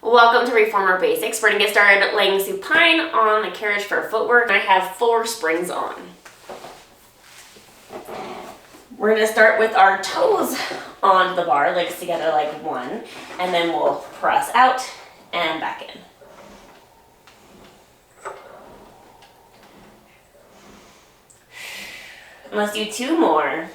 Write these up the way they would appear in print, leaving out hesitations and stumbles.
Welcome to Reformer Basics. We're going to get started laying supine on the carriage for footwork. I have 4 springs on. We're going to start with our toes on the bar, legs together like one, and then we'll press out and back in. And let's do 2 more.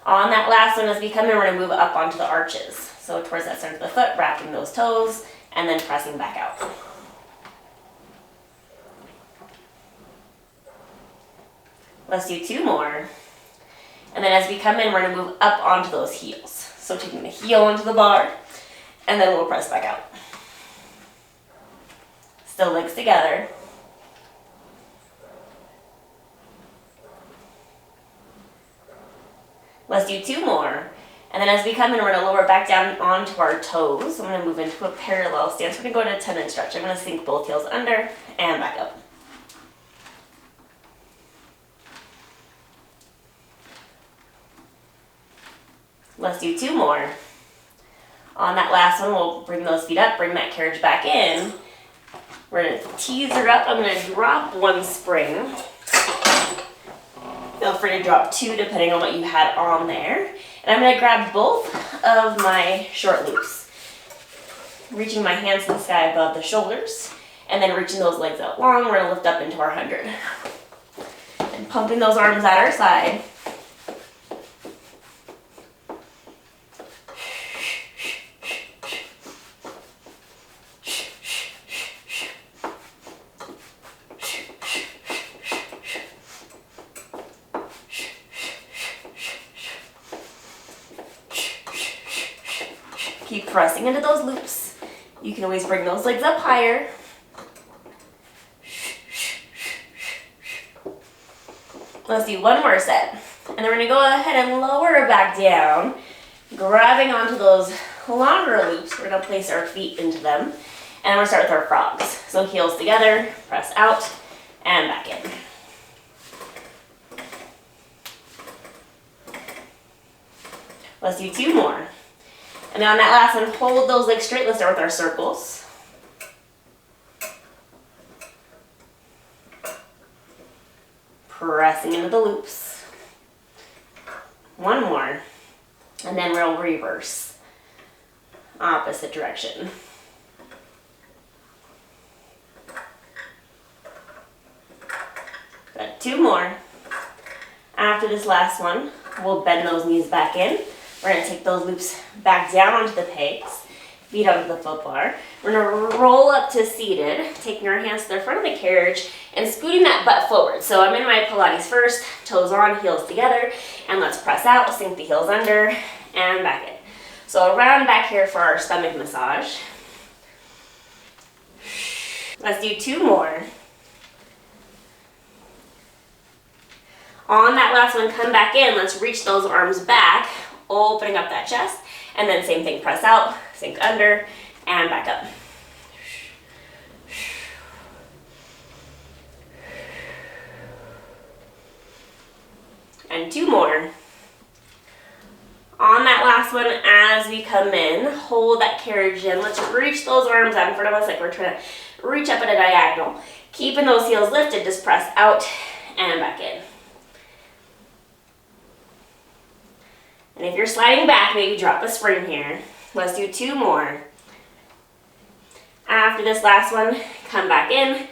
On that last one, as we come in, we're going to move up onto the arches. So towards that center of the foot, wrapping those toes, and then pressing back out. Let's do 2 more. And then as we come in, we're going to move up onto those heels. So taking the heel into the bar, and then we'll press back out. Still legs together. Let's do 2 more. And then as we come in, we're going to lower back down onto our toes. I'm going to move into a parallel stance. We're going to go into a tendon stretch. I'm going to sink both heels under and back up. Let's do 2 more. On that last one, we'll bring those feet up, bring that carriage back in. We're going to teaser up. I'm going to drop 1 spring. Feel free to drop 2 depending on what you had on there. And I'm going to grab both of my short loops, reaching my hands to the sky above the shoulders, and then reaching those legs out long. We're going to lift up into our 100. And pumping those arms at our side. Keep pressing into those loops. You can always bring those legs up higher. Let's do 1 more set. And then we're going to go ahead and lower back down, grabbing onto those longer loops. We're going to place our feet into them. And we're going to start with our frogs. So heels together, press out, and back in. Let's do 2 more. And then on that last one, hold those legs straight. Let's start with our circles. Pressing into the loops. 1 more. And then we'll reverse. Opposite direction. Got 2 more. After this last one, we'll bend those knees back in. We're going to take those loops back down onto the pegs, feet onto the foot bar. We're going to roll up to seated, taking our hands to the front of the carriage and scooting that butt forward. So I'm in my Pilates first, toes on, heels together, and let's press out, sink the heels under, and back in. So around back here for our stomach massage. Let's do 2 more. On that last one, come back in. Let's reach those arms back, opening up that chest, and then same thing, press out, sink under, and back up. And 2 more. On that last one, as we come in, hold that carriage in. Let's reach those arms out in front of us like we're trying to reach up at a diagonal. Keeping those heels lifted, just press out and back in. And if you're sliding back, maybe drop a spring here. Let's do 2 more. After this last one, come back in.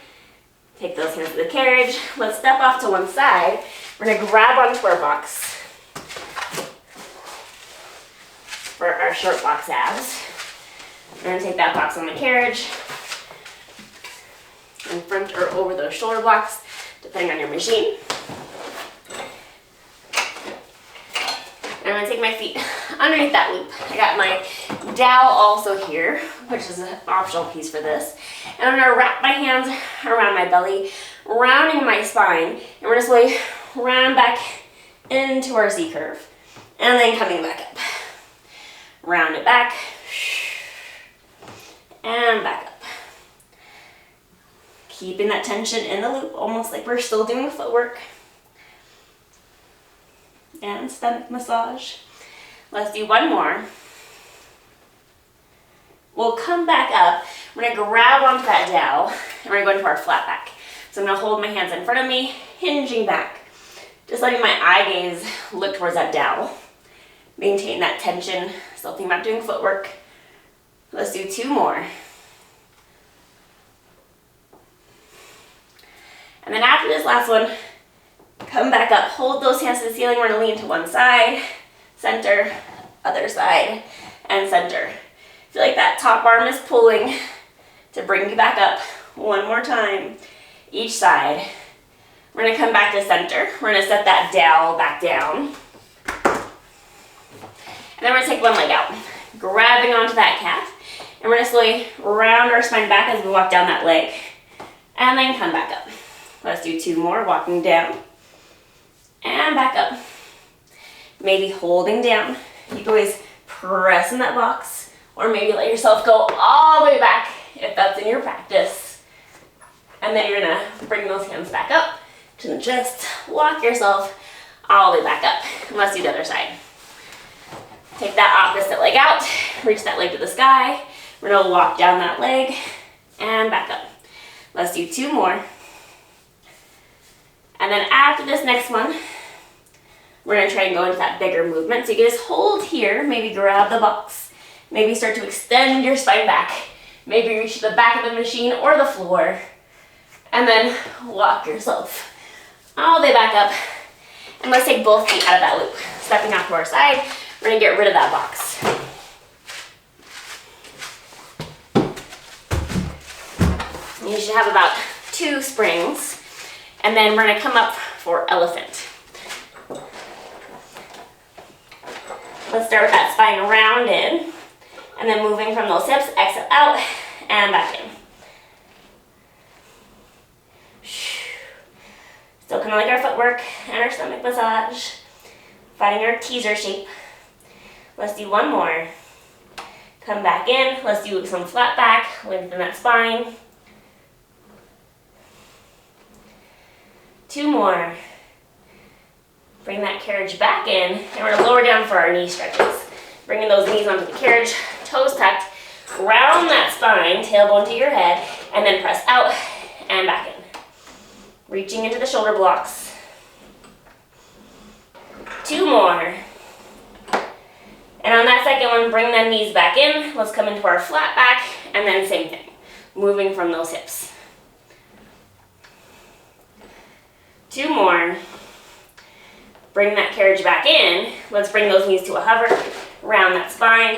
Take those hands to the carriage. Let's step off to one side. We're going to grab onto our box for our short box abs. We're going to take that box on the carriage, in front or over those shoulder blocks, depending on your machine. I'm going to take my feet underneath that loop. I got my dowel also here, which is an optional piece for this. And I'm going to wrap my hands around my belly, rounding my spine, and we're just going to round back into our C curve. And then coming back up. Round it back, and back up. Keeping that tension in the loop, almost like we're still doing footwork. And stomach massage. Let's do 1 more. We'll come back up. We're gonna grab onto that dowel and we're gonna go into our flat back. So I'm gonna hold my hands in front of me, hinging back. Just letting my eye gaze look towards that dowel. Maintain that tension. Still thinking about doing footwork. Let's do 2 more. And then after this last one, come back up. Hold those hands to the ceiling. We're gonna lean to one side, center, other side, and center. Feel like that top arm is pulling to bring you back up. 1 more time, each side. We're gonna come back to center. We're gonna set that dowel back down. And then we're gonna take one leg out, grabbing onto that calf. And we're gonna slowly round our spine back as we walk down that leg. And then come back up. Let's do 2 more, walking down. And back up. Maybe holding down. You can always press in that box. Or maybe let yourself go all the way back if that's in your practice. And then you're gonna bring those hands back up to the chest. Walk yourself all the way back up. And let's do the other side. Take that opposite leg out. Reach that leg to the sky. We're gonna walk down that leg and back up. Let's do 2 more. And then after this next one, we're gonna try and go into that bigger movement. So you can just hold here, maybe grab the box, maybe start to extend your spine back, maybe reach to the back of the machine or the floor, and then walk yourself all the way back up. And let's take both feet out of that loop. Stepping out to our side, we're gonna get rid of that box. You should have about 2 springs. And then we're gonna come up for elephant. Let's start with that spine rounded. And then moving from those hips, exhale out and back in. Still kind of like our footwork and our stomach massage. Finding our teaser shape. Let's do 1 more. Come back in. Let's do some flat back, lengthen that spine. 2 more. Bring that carriage back in, and we're gonna lower down for our knee stretches. Bringing those knees onto the carriage, toes tucked, round that spine, tailbone to your head, and then press out and back in. Reaching into the shoulder blocks. 2 more. And on that second one, bring the knees back in. Let's come into our flat back, and then same thing, moving from those hips. 2 more. Bring that carriage back in. Let's bring those knees to a hover, round that spine,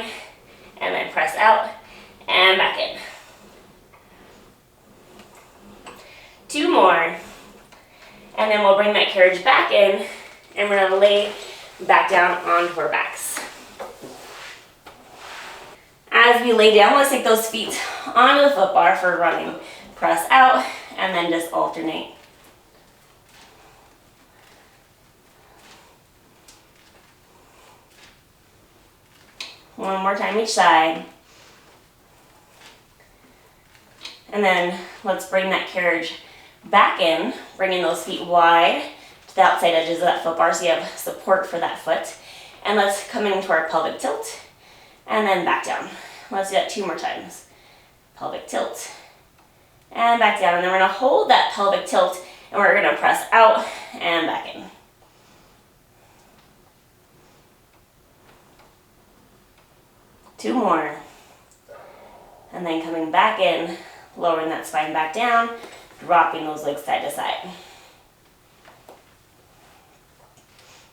and then press out and back in. 2 more. And then we'll bring that carriage back in, and we're gonna lay back down onto our backs. As we lay down, let's take those feet onto the foot bar for running. Press out, and then just alternate. One more time each side. And then let's bring that carriage back in, bringing those feet wide to the outside edges of that foot bar so you have support for that foot. And let's come into our pelvic tilt and then back down. Let's do that 2 more times. Pelvic tilt and back down. And then we're gonna hold that pelvic tilt and we're gonna press out and back in. 2 more. And then coming back in, lowering that spine back down, dropping those legs side to side.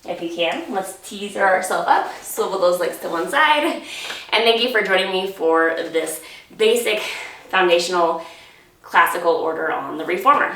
If you can, let's teaser ourselves up, swivel those legs to one side. And thank you for joining me for this basic foundational classical order on the reformer.